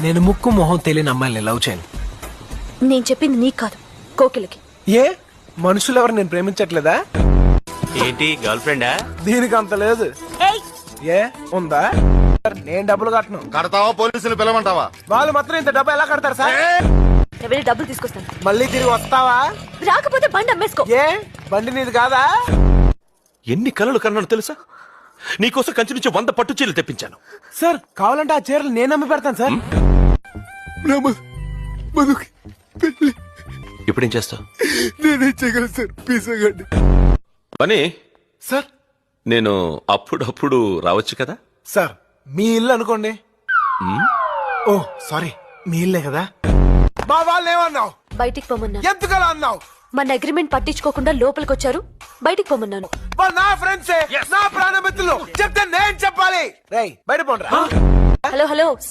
నేను ముక్కు మొహం తెలియని అమ్మాయిని లవ్ చేయను. నేను చెప్పింది నీకు కాదు, కోకిలకి. ఏ మనుషులు ఎవరు నేను ప్రేమించట్లేదా? ఏంటి గర్ల్ ఫ్రెండా? దీనికి అంత లేదు. ఏ ఉందా? నేను డబ్బులు కట్టను. కడతావా పోలీసులు పిలవంటావా? వాళ్ళు మాత్రం ఇంత డబ్బు ఎలా కడతారు సార్? నేను వెళ్ళి డబ్బులు తీసుకొస్తాను. మళ్ళీ తిరిగి వస్తావా? రాకపోతే బండి అమ్మేసుకో. ఏ బండి నీది కాదా? ఎన్ని కలలు కన్నాను తెలుసా? నీకోసం కంచి నుంచి 100 పట్టు చీరలు తెప్పించాను. సార్ కావాలంటే ఆ చీరలు నేను అమ్మి పెడతాను సార్. ఇప్పుడేం చేస్తావు? నేనేం చేయగలను సార్? పీసగండి పని సార్ నేను అప్పుడప్పుడు రావచ్చు కదా? సార్ మీ ఇల్లు అనుకోండి. ఓ సారీ, మీ ఇల్లే కదా. మా వాళ్ళు ఏమన్నావు? బయటికి పొమ్మన్నాను. ఎందుకలా అన్నావు? మన అగ్రిమెంట్ పట్టించుకోకుండా లోపలికి వచ్చారు, బయటికి పొమ్మన్నాను. వాళ్ళు నా ఫ్రెండ్సే, నా ప్రాణమిత్రులు. చెప్తే నేను చెప్పాలి. రేయ్ బయట పోండ్రా. Hello hello,